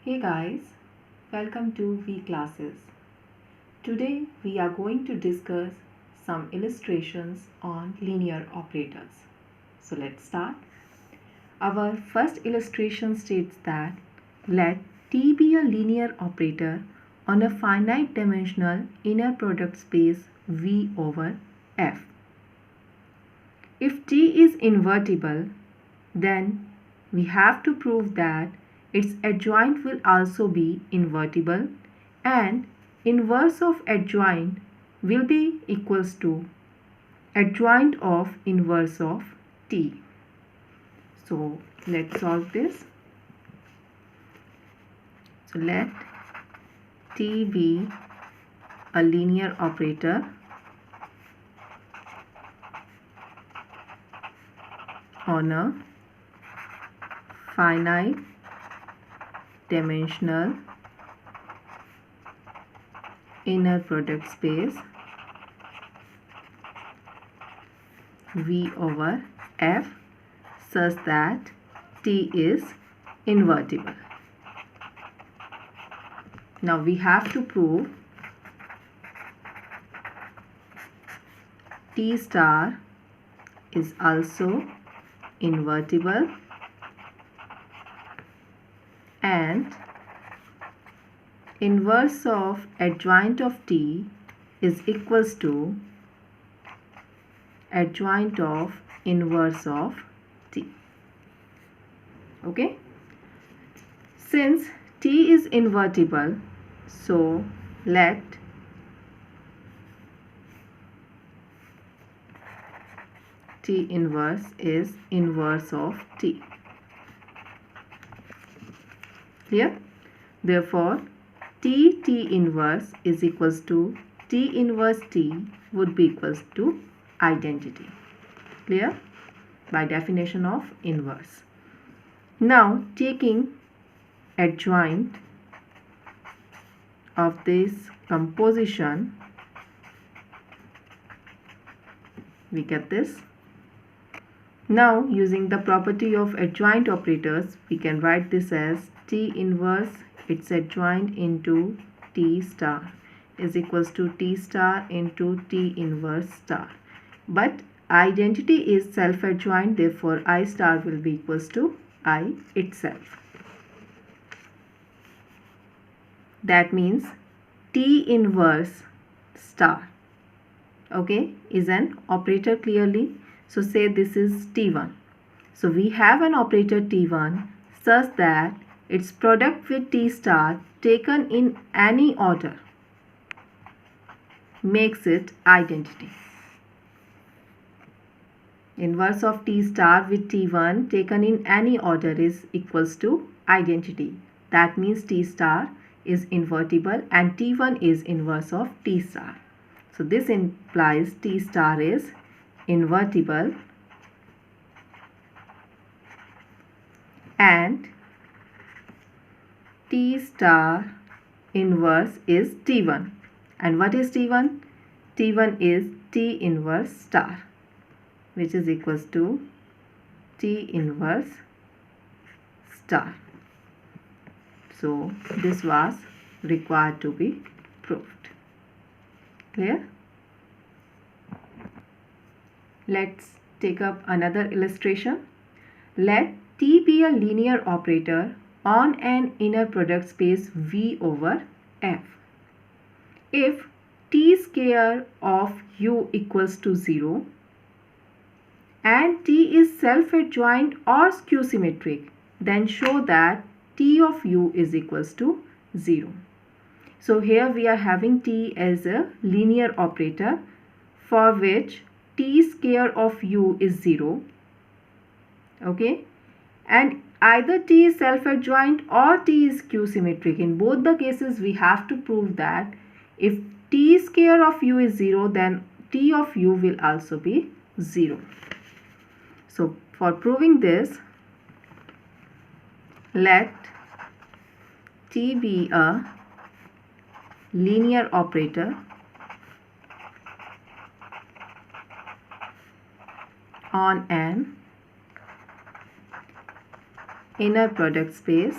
Hey guys, welcome to V classes. Today we are going to discuss some illustrations on linear operators. So let's start. Our first illustration states that let T be a linear operator on a finite dimensional inner product space V over F. If T is invertible, then we have to prove that its adjoint will also be invertible, and inverse of adjoint will be equals to adjoint of inverse of T. So let's solve this. So let T be a linear operator on a finite dimensional inner product space V over F such that T is invertible. Now we have to prove T star is also invertible and inverse of adjoint of T is equals to adjoint of inverse of T. Okay, since T is invertible, so let T inverse is inverse of T. Clear? Therefore, T inverse is equals to T inverse T would be equals to identity. Clear? By definition of inverse. Now, taking adjoint of this composition, we get this. Now, using the property of adjoint operators, we can write this as T inverse its adjoint into T star is equals to T star into T inverse star. But identity is self-adjoint, therefore I star will be equals to I itself. That means T inverse star, okay, is an operator clearly. So say this is T1. So we have an operator T1 such that its product with T star taken in any order makes it identity. Inverse of T star with T1 taken in any order is equals to identity. That means T star is invertible and T1 is inverse of T star. So this implies T star is invertible and T star inverse is T1. And what is T1? T1 is T inverse star, which is equals to T inverse star. So this was required to be proved. Clear? Let's take up another illustration. Let T be a linear operator on an inner product space V over F. If T square of U equals to 0 and T is self-adjoint or skew-symmetric, then show that T of U is equals to 0. So here we are having T as a linear operator for which T square of U is 0. Okay, and either T is self-adjoint or T is skew-symmetric. In both the cases we have to prove that if T square of U is 0, then T of U will also be 0. So for proving this, let T be a linear operator on an inner product space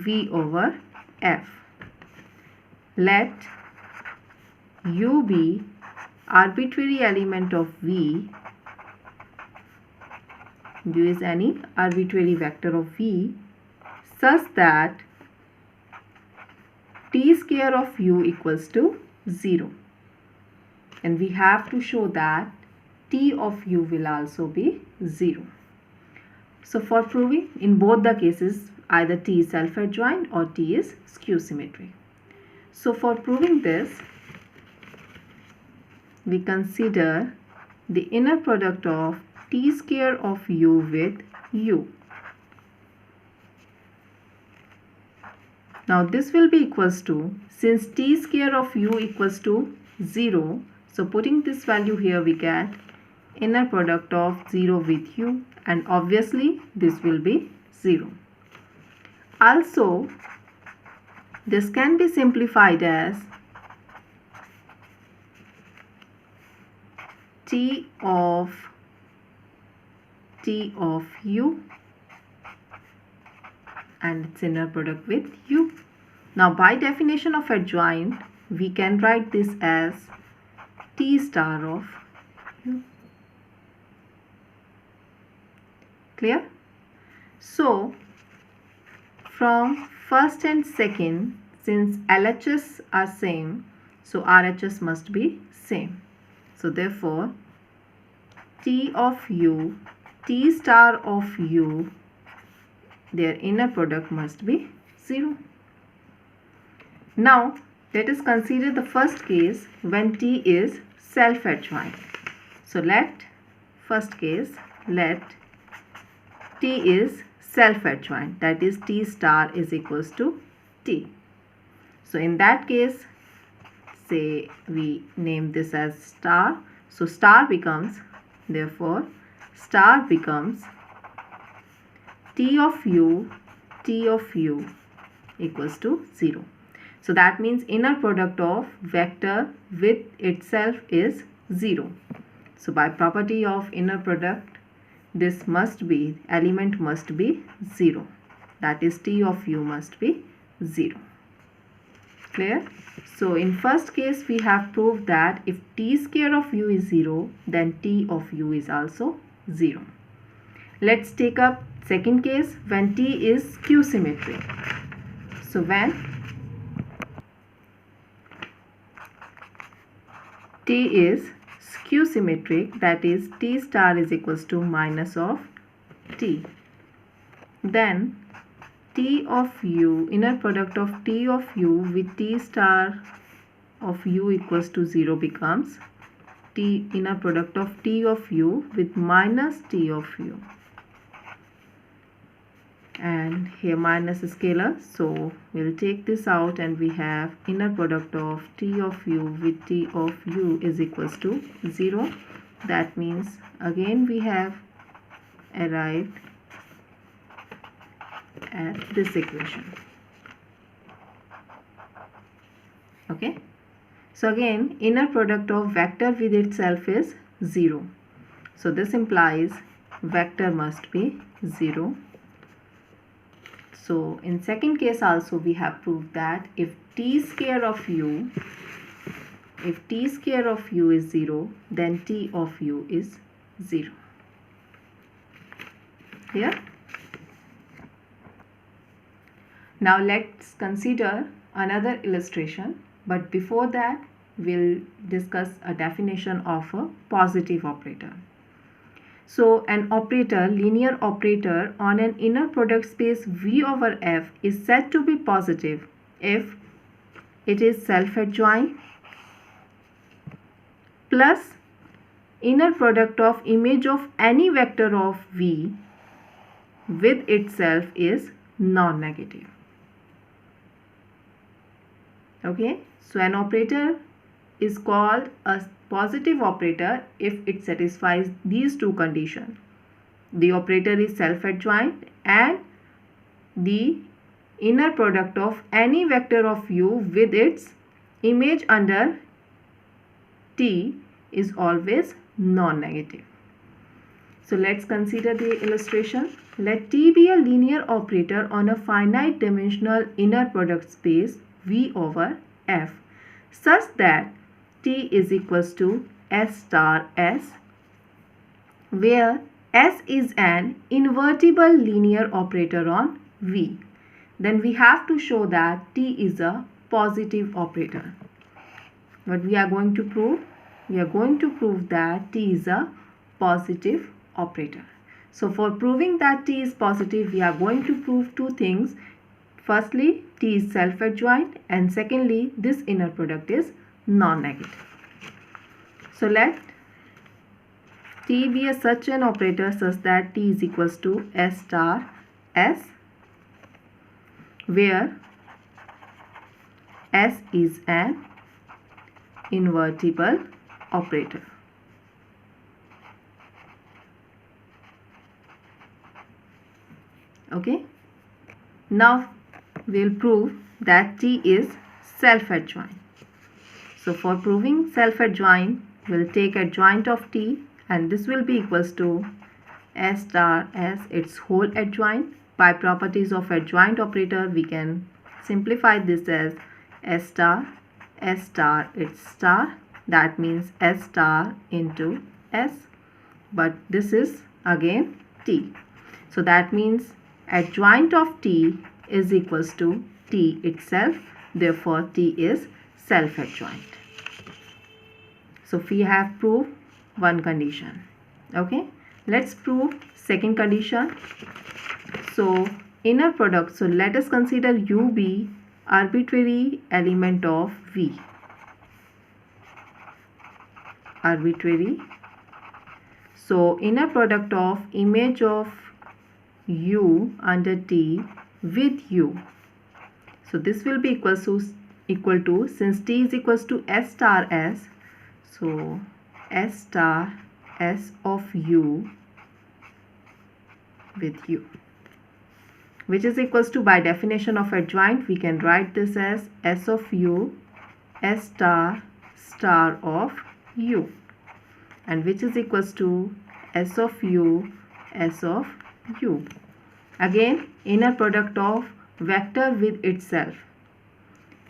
V over F. Let U be arbitrary element of V. U is any arbitrary vector of V such that t square of u equals to 0. And we have to show that t of u will also be 0. So for proving, in both the cases, either t is self-adjoint or t is skew symmetric. So for proving this, we consider the inner product of t square of u with u. Now this will be equals to, since t square of u equals to 0, so putting this value here we get inner product of 0 with u, and obviously this will be 0. Also, this can be simplified as t of u and its inner product with u. Now by definition of adjoint, we can write this as t star of u. Clear? So from first and second, since LHS are same, so RHS must be same. So therefore t of u, t star of u, their inner product must be 0. Now let us consider the first case when t is self-adjoint. So let t is self-adjoint, that is t star is equals to t. So in that case, say we name this as star. So star becomes, therefore star becomes t of u equals to 0. So that means inner product of vector with itself is 0. So by property of inner product, this must be, element must be 0. That is t of u must be 0. Clear? So in first case we have proved that if t square of u is 0, then t of u is also 0. Let's take up second case when t is skew symmetric. So when t is skew symmetric, that is t star is equals to minus of t, then t of u, inner product of t of u with t star of u equals to 0 becomes t, inner product of t of u with minus t of u, and here minus is scalar, so we'll take this out and we have inner product of t of u with t of u is equals to 0. That means again we have arrived at this equation. Okay, so again inner product of vector with itself is 0. So this implies vector must be 0. So in second case also we have proved that if t square of u is 0, then t of u is 0. Here. Now let's consider another illustration, but before that we'll discuss a definition of a positive operator. So an operator, linear operator on an inner product space V over F is said to be positive if it is self-adjoint plus inner product of image of any vector of V with itself is non-negative. Okay, so an operator is called a positive operator if it satisfies these two conditions. The operator is self-adjoint and the inner product of any vector of u with its image under T is always non-negative. So let's consider the illustration. Let T be a linear operator on a finite dimensional inner product space V over F such that T is equals to S star S, where S is an invertible linear operator on V. Then we have to show that T is a positive operator. What we are going to prove? We are going to prove that T is a positive operator. So for proving that T is positive, we are going to prove two things. Firstly, T is self-adjoint, and secondly, this inner product is non-negative. So let T be a such an operator such that T is equals to S star S, where S is an invertible operator. Okay. Now we will prove that T is self-adjoint. So for proving self-adjoint, we will take adjoint of T, and this will be equals to S star S, its whole adjoint. By properties of adjoint operator, we can simplify this as S star its star. That means S star into S, but this is again T. So that means adjoint of T is equals to T itself. Therefore, T is self-adjoint. So we have proved one condition. Okay. Let's prove second condition. So inner product. So let us consider U be arbitrary element of V. Arbitrary. So inner product of image of U under T with U. So this will be equal to since T is equals to S star S. So S star S of U with U, which is equals to, by definition of adjoint, we can write this as S of U S star star of U, and which is equals to S of U S of U. Again, inner product of vector with itself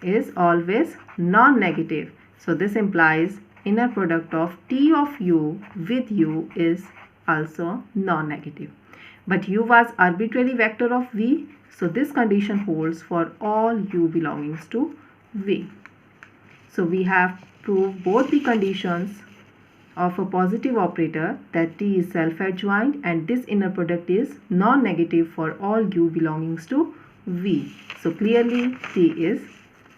is always non-negative. So this implies inner product of T of U with U is also non-negative. But U was arbitrary vector of V, so this condition holds for all U belongings to V. So we have proved both the conditions of a positive operator, that T is self-adjoint and this inner product is non-negative for all U belongings to V. So clearly T is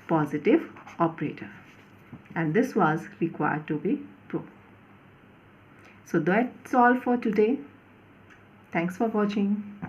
positive operator, and this was required to be proved. So that's all for today. Thanks for watching.